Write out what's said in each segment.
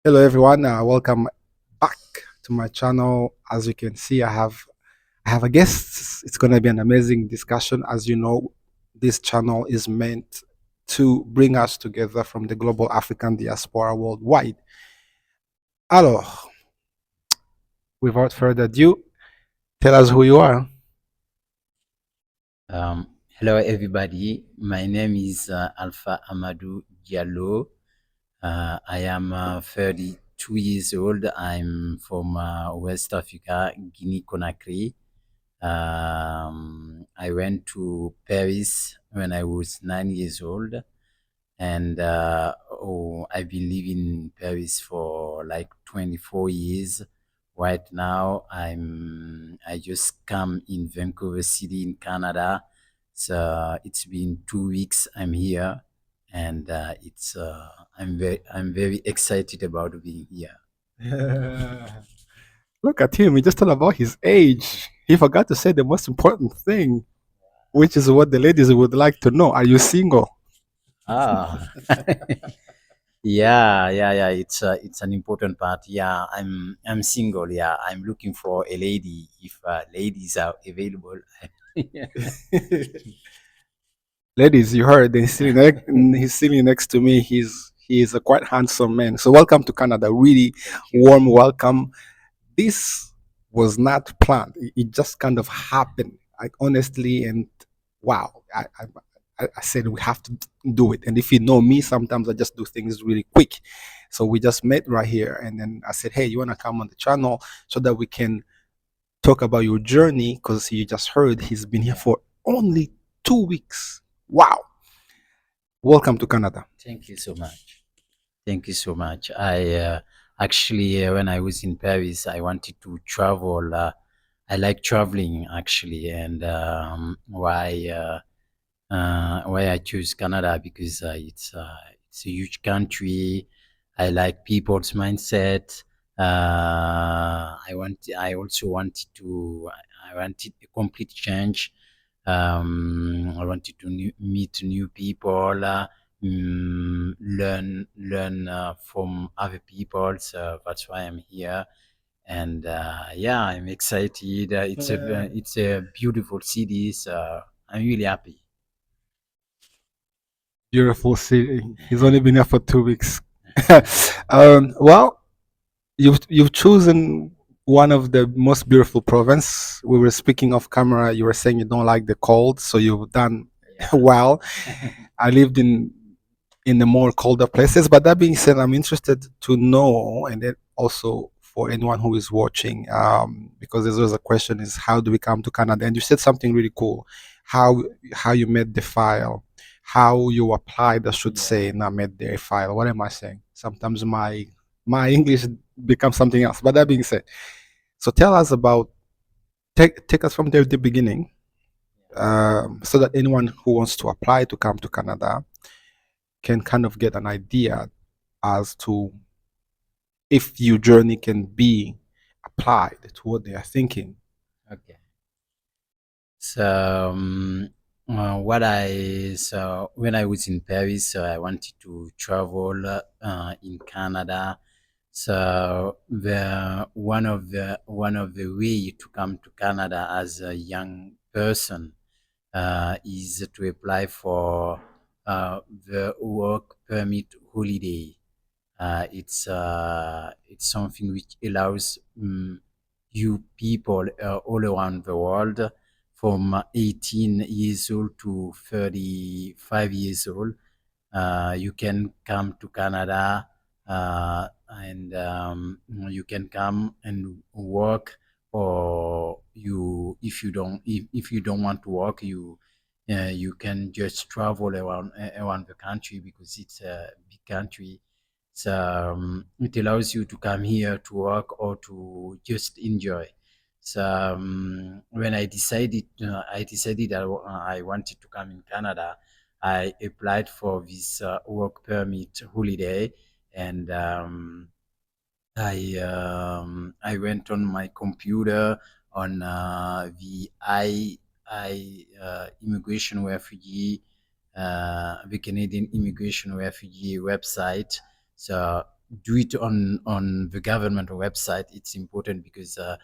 Hello everyone, welcome back to my channel. As you can see, I have a guest. It's gonna be an amazing discussion. As you know, this channel is meant to bring us together from the global African diaspora worldwide. Alors, without further ado, tell us who you are. Hello, everybody. My name is Alpha Amadou Diallo. I am 32 years old. I'm from West Africa, Guinea Conakry. I went to Paris when I was 9 years old, and I've been living in Paris for like 24 years. Right now, I just come in Vancouver City in Canada. So it's been 2 weeks I'm here, and I'm very excited about being here. Look at him. He just told about his age. He forgot to say the most important thing, which is what the ladies would like to know. Are you single? Ah, yeah. It's an important part. Yeah, I'm single. Yeah, I'm looking for a lady. If ladies are available. Yeah. Ladies, you heard he's sitting next to me. He's a quite handsome man. So welcome to Canada. Really Thank you. warm welcome. This was not planned. It just kind of happened. Like honestly, and wow. I said we have to do it. And if you know me, sometimes I just do things really quick. So we just met right here, and then I said, "Hey, you wanna come on the channel so that we can talk about your journey?" Because you just heard he's been here Yeah. for only 2 weeks. Wow. Welcome to Canada. Thank you so much. Thank you so much. I actually, when I was in Paris, I wanted to travel. I like traveling actually, and why I choose Canada because it's a huge country. I like people's mindset. I also wanted to. I wanted a complete change. I wanted to meet new people, learn from other people. So that's why I'm here. And yeah, I'm excited. It's a beautiful city. So I'm really happy. Beautiful city. He's only been here for 2 weeks. Well, you've chosen one of the most beautiful province. We were speaking off camera. You were saying you don't like the cold, so you've done Yeah. well. I lived in the more colder places. But that being said, I'm interested to know, and then also for anyone who is watching, because there's always a question: is how do we come to Canada? And you said something really cool, how how you made the file, how you applied. I should Yeah. say, not made the file. What am I saying? Sometimes my English becomes something else. But that being said, so tell us about take us from the beginning, so that anyone who wants to apply to come to Canada can kind of get an idea as to if your journey can be applied to what they are thinking. Okay. So, when I was in Paris, so I wanted to travel in Canada. So the one of the way to come to Canada as a young person is to apply for the work permit holiday. It's something which allows you people all around the world from 18 years old to 35 years old. You can come to Canada and you can come and work, or if you don't want to work, you can just travel around the country because it's a big country. So it allows you to come here to work or to just enjoy. So when I decided I wanted to come in Canada. I applied for this work permit holiday, and I went on my computer on the immigration refugee the Canadian immigration refugee website. So do it on the government website. It's important because a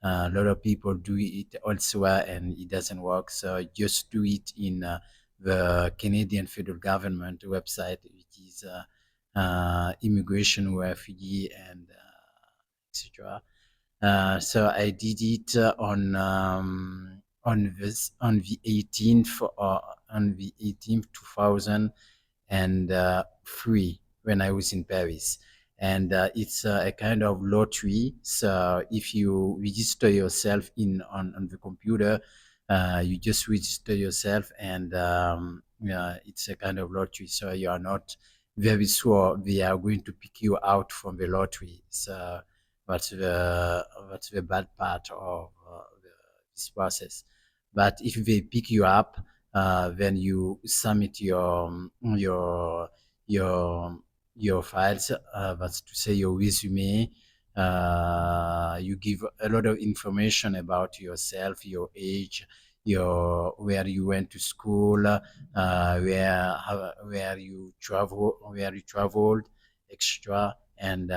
lot of people do it elsewhere and it doesn't work. So just do it in the Canadian federal government website, which is immigration, refugee, and etc. So I did it on the 18th on the 18th 2003 when I was in Paris. And it's a kind of lottery. So if you register yourself on the computer, you just register yourself, and it's a kind of lottery. So you are not very sure they are going to pick you out from the lottery. So that's the bad part of this process. But if they pick you up, then you submit your your files. That's to say your resume. You give a lot of information about yourself, your age, your where you went to school, where you traveled, extra, and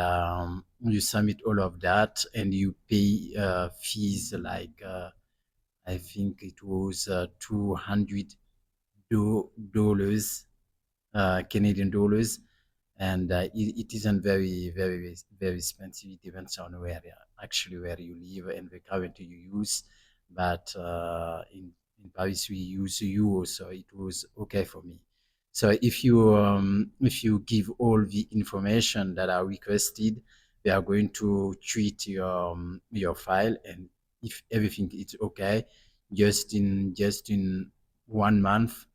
you submit all of that, and you pay fees like I think it was $200 Canadian dollars, and it isn't very expensive. It depends on where you live and the currency you use. But in Paris we use euro, so it was okay for me. So if you give all the information that are requested, they are going to treat your file, and if everything is okay, just in 1 month,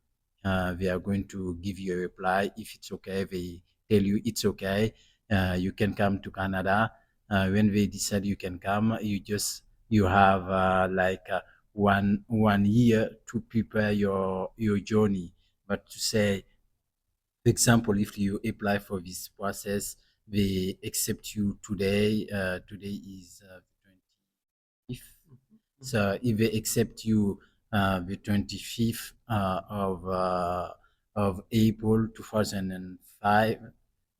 they are going to give you a reply. If it's okay, they tell you it's okay. You can come to Canada. When they decide you can come, you have like one year to prepare your journey. But to say, for example, if you apply for this process, they accept you today. Today is 25th. So if they accept you the 25th of April 2005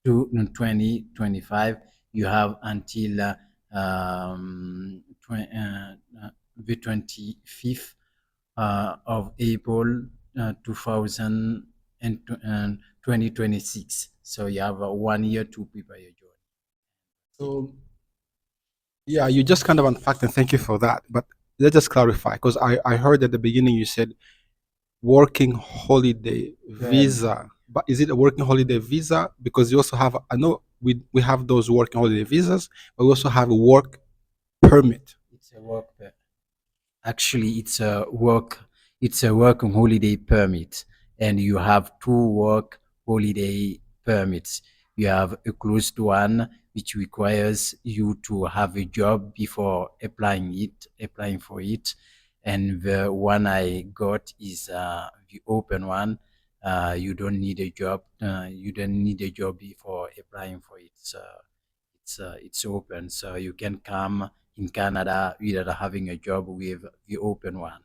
to 2025, you have until the 25th of April 2026. So you have 1 year to prepare your journey. So yeah, you just kind of unpacked, and thank you for that. But let's just clarify, because I heard at the beginning you said working holiday visa. But is it a working holiday visa? Because you also have, I know we have those working holiday visas, but we also have a work permit. It's a actually it's a work holiday permit, and you have two work holiday permits. You have a closed one which requires you to have a job before applying for it, and the one I got is the open one. You don't need a job. You don't need a job before applying for it. So it's open, so you can come in Canada without having a job with the open one.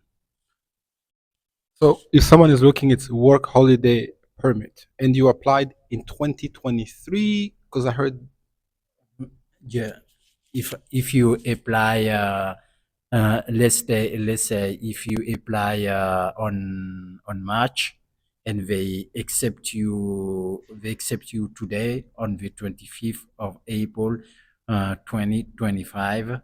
So if someone is looking, it's work holiday permit, and you applied in 2023, because I heard. Yeah, if you apply, let's say if you apply on March, and they accept you today on the 25th of April, 2025.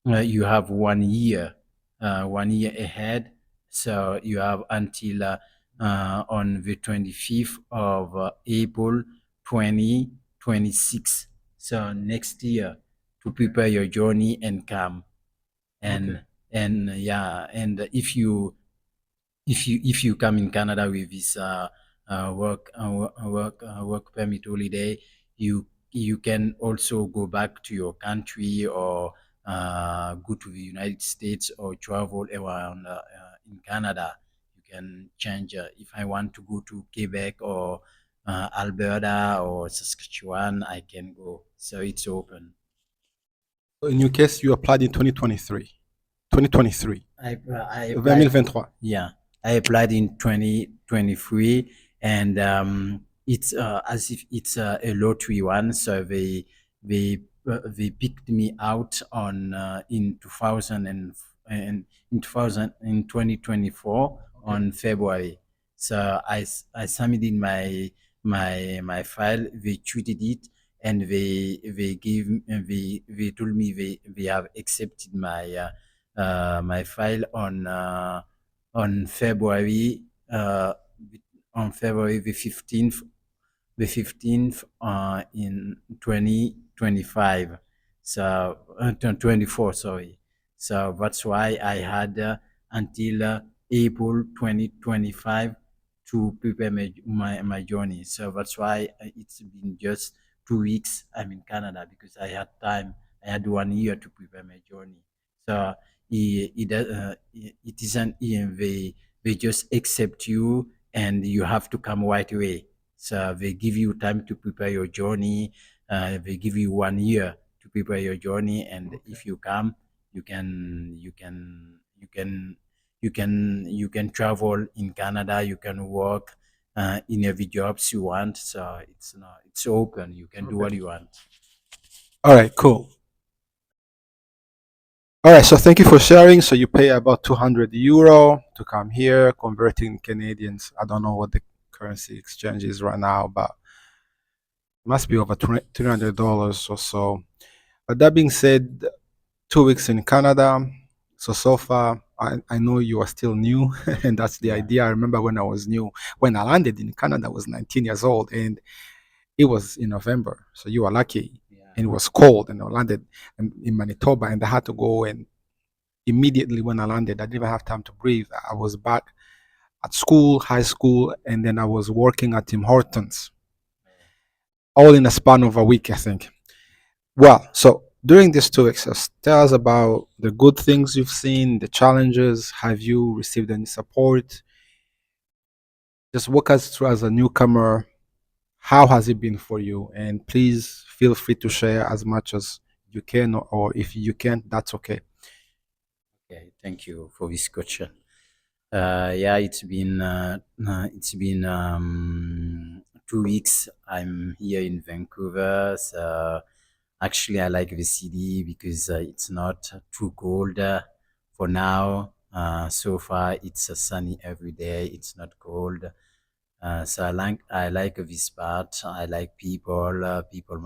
You have 1 year, 1 year ahead. So you have until on the 25th of April 2026. So next year to prepare your journey and come. And Okay. and yeah, and if you come in Canada with this work permit holiday, you can also go back to your country, or go to the United States, or travel around in Canada. You can change. If I want to go to Quebec or Alberta or Saskatchewan, I can go. So it's open. So in your case, you applied in 2023. 2023. I applied. 2023. Yeah, I applied in 2023, and it's as if it's a lottery one. So they picked me out on in 2000 and in 2000 in 2024 Okay. on February. So I submitted my file. They treated it, and they told me they have accepted my file on February uh, on February the 15th in 2025. So 24, sorry. So that's why I had until April 2025 to prepare my journey. So that's why it's been just 2 weeks I'm in Canada, because I had time. I had 1 year to prepare my journey. So it isn't they just accept you and you have to come right away. So they give you time to prepare your journey. They give you 1 year to prepare your journey, and Okay. if you come, you can travel in Canada. You can work in every jobs you want. So it's open. You can do Okay. what you want. All right. Cool. All right. So thank you for sharing. So you pay about 200 euro to come here, converting Canadians. I don't know what the currency exchange is right now, but it must be over $300 or so. But that being said, 2 weeks in Canada. So far, I know you are still new, and that's the Yeah, idea. I remember when I was new, when I landed in Canada, I was 19 years old, and it was in November. So you were lucky, yeah, and it was cold, and I landed in Manitoba, and I had to go. And immediately when I landed, I didn't even have time to breathe. I was back at school, high school, and then I was working at Tim Hortons, all in a span of a week, I think. Well, so during these 2 weeks, tell us about the good things you've seen, the challenges. Have you received any support? Just walk us through as a newcomer. How has it been for you? And please feel free to share as much as you can, or if you can't, that's okay. okay. Thank you for this question. Yeah, it's been 2 weeks. I'm here in Vancouver. So actually, I like the city because it's not too cold for now. So far, it's sunny every day. It's not cold. So I like this part. I like people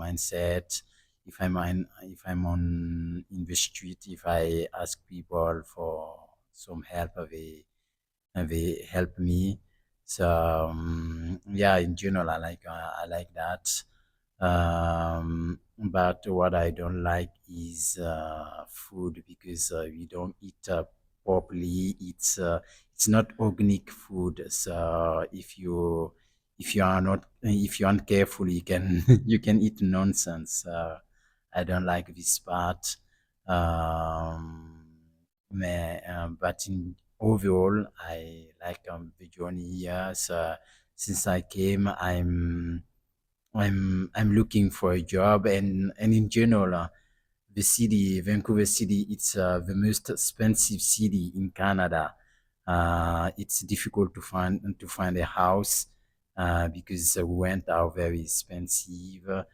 mindset. If I'm in the street, if I ask people for some help, they help me. So yeah, in general, I like that. But what I don't like is food, because we don't eat properly. It's not organic food. So if you aren't careful, you can you can eat nonsense. I don't like this part. Um, but in overall, I like the journey here. So since I came, I'm looking for a job, and in general, the city, Vancouver City, it's the most expensive city in Canada. It's difficult to find a house because the rent are very expensive.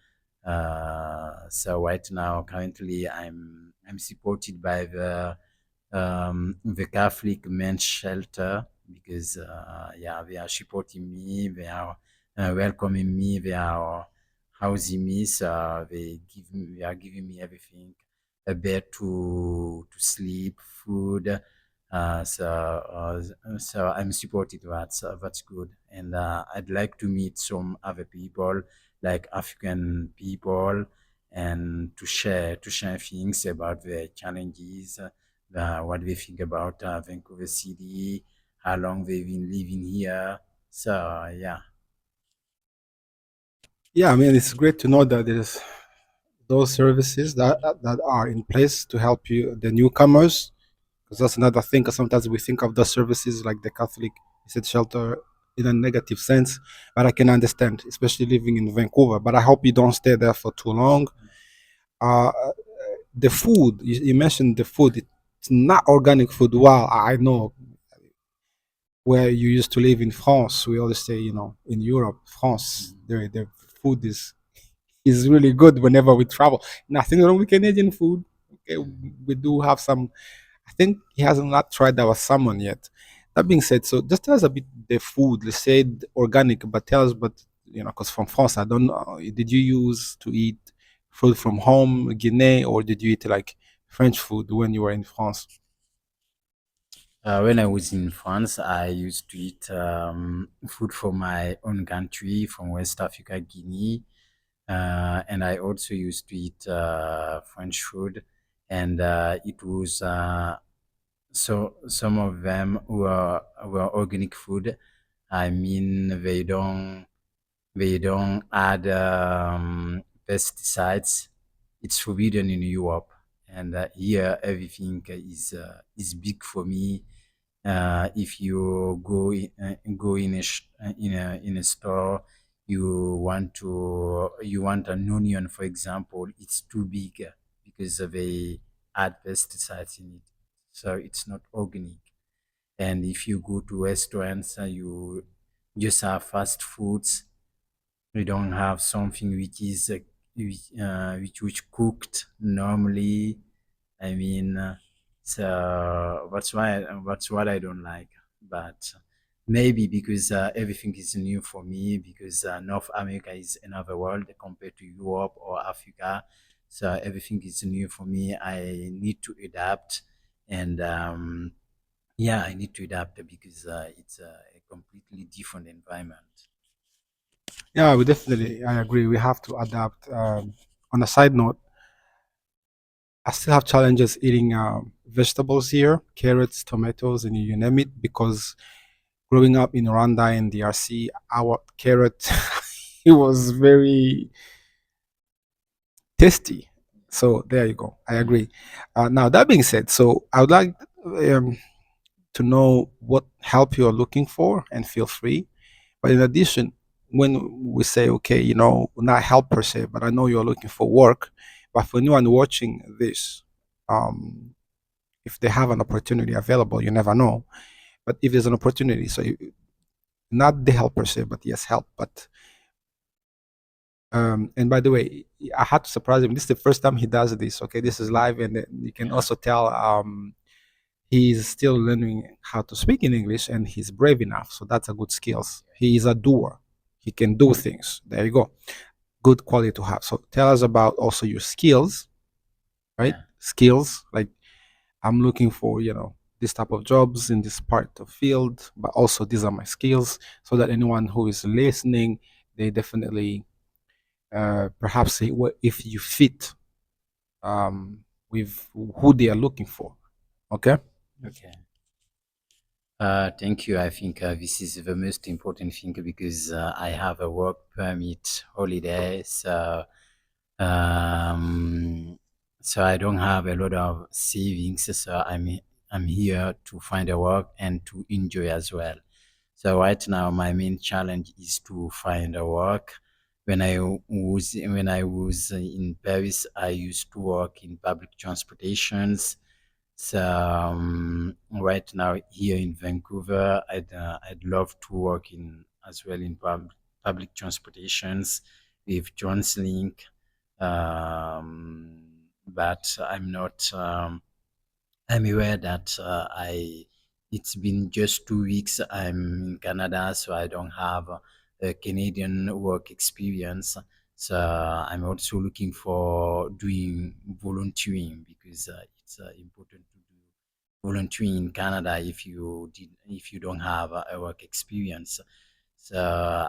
So right now, currently, I'm supported by the Catholic Men's Shelter, because yeah, they are supporting me. They are welcoming me. They are housing me. So they are giving me everything: a bed to sleep, food. So I'm supported that. So that's good. And I'd like to meet some other people, like African people, and to share things about their challenges, what they think about Vancouver City, how long they've been living here. So yeah, Yeah, I mean, it's great to know that there's those services that are in place to help you, the newcomers, because that's another thing. 'Cause sometimes we think of the services like the Catholic Youth Shelter in a negative sense, but I can understand, especially living in Vancouver. But I hope you don't stay there for too long. Uh, the food you mentioned, the food, it's not organic food. Wow, I know where you used to live in France. We always say, in Europe, France, Mhm. their food is really good whenever we travel. Nothing wrong with Canadian food. Okay, Mhm. we do have some. I think he has not tried our salmon yet. That being said, so just tell us a bit the food. Let's say organic, but tell us, but because from France, I don't know. Did you use to eat food from home, Guinea, or did you eat like French food when you were in France? When I was in France, I used to eat food from my own country, from West Africa, Guinea, and I also used to eat French food, and it was so some of them were organic food. I mean, they don't add pesticides. It's forbidden in Europe, and here everything is big for me. If you go in a store, you want an onion, for example, it's too big because they add pesticides in it, so it's not organic. And if you go to restaurants, you just have fast foods. We don't have something which is which cooked normally. I mean, so that's what I don't like. But maybe because everything is new for me, because North America is another world compared to Europe or Africa. So everything is new for me. I need to adapt, and yeah, I need to adapt because it's a completely different environment. Yeah, we definitely. I agree. We have to adapt. On a side note, I still have challenges eating vegetables here, carrots, tomatoes, and you name it, because growing up in Rwanda and DRC, our carrot it was very tasty. So there you go. I Mm. agree. Now that being said, so I would like um, to know what help you are looking for, and feel free. But in addition, when we say, okay, not help per se, but I know you're looking for work, but for anyone watching this, um, if they have an opportunity available, you never know. But if there's an opportunity, so not the help per se, but yes, help. But and by the way, I had to surprise him. This is the first time he does this. Okay, this is live, and you can Yeah. also tell he's still learning how to speak in English, and he's brave enough. So that's a good skills. He is a doer. He can do things. There you go. Good quality to have. So tell us about also your skills, right? Yeah. Skills like I'm looking for, this type of jobs in this part of field, but also these are my skills, so that anyone who is listening, they definitely perhaps say if you fit with who they are looking for. Okay. Okay. Thank you. I think this is the most important thing because I have a work permit holiday, um, so I don't have a lot of savings. So I'm here to find a work and to enjoy as well. So right now, my main challenge is to find a work. When I was in Paris, I used to work in public transportations. So right now here in Vancouver, I'd love to work in as well in public transportations with TransLink, but I'm not. I'm aware that it's been just 2 weeks. I'm in Canada, so I don't have a Canadian work experience. So I'm also looking for doing volunteering because it's important to do volunteering in Canada if you don't have a work experience. So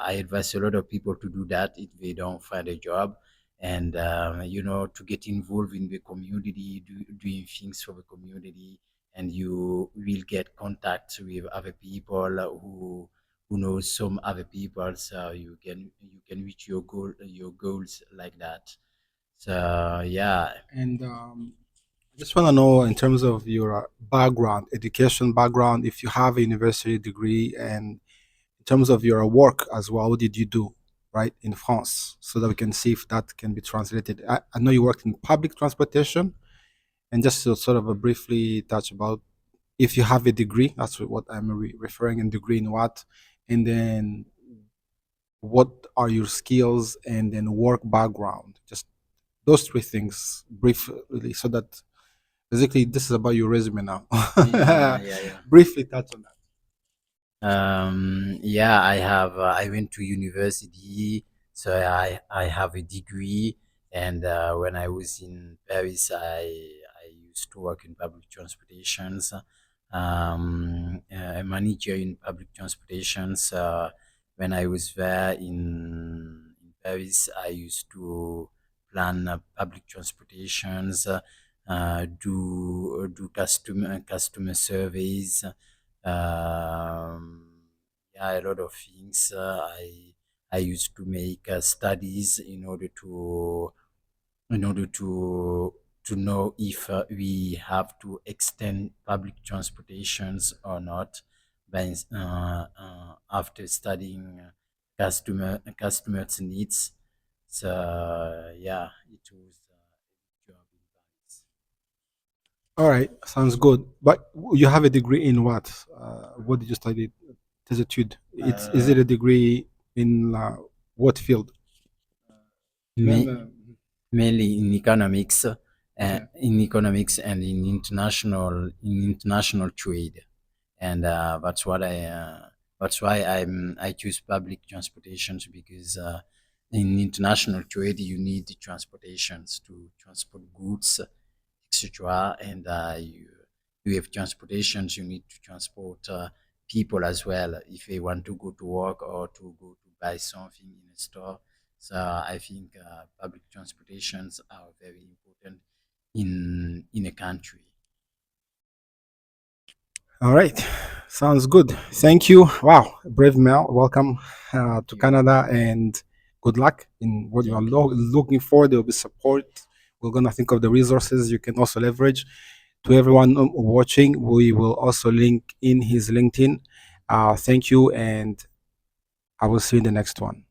I advise a lot of people to do that if they don't find a job, and to get involved in the community, doing things for the community, and you will get contact with other people who know some other people, so you can reach your goals like that. So yeah. And I just want to know, in terms of your background, education background, if you have a university degree, and in terms of your work as well, what did you do, right, in France, so that we can see if that can be translated. I know you worked in public transportation, and just to sort of briefly touch about if you have a degree, that's what I'm referring in degree in what, and then what are your skills, and then work background. Just those three things briefly, so that basically this is about your resume now. Yeah, yeah, yeah. Briefly touch on that. Yeah, I went to university, so I have a degree. And when I was in Paris, I used to work in public transportations. A manager in public transportations. When I was there in Paris, I used to plan public transportations, do customer surveys, um, yeah, a lot of things. I used to make studies in order to know if we have to extend public transportations or not. By after studying customers' needs. So yeah, it was a job in Paris. All right, sounds good. But you have a degree in what? What did you study? Attitude. It's is it a degree in what field? Ma- Then, Mainly in economics, okay. and in international trade. And that's why I choose public transportations, because in international trade you need the transportations to transport goods, etc. And you have transportations, you need to transport people as well if they want to go to work or to go to buy something in a store. So I think public transportations are very important in a country. All right, sounds good. Thank you. Wow, brave Mel. Welcome to You. Canada, and good luck in what you are Thank you. looking for. There will be support. We're gonna think of the resources you can also leverage. To everyone watching, we will also link in his LinkedIn. Thank you, and I will see you in the next one.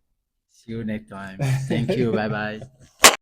See you next time. Thank you. Bye bye.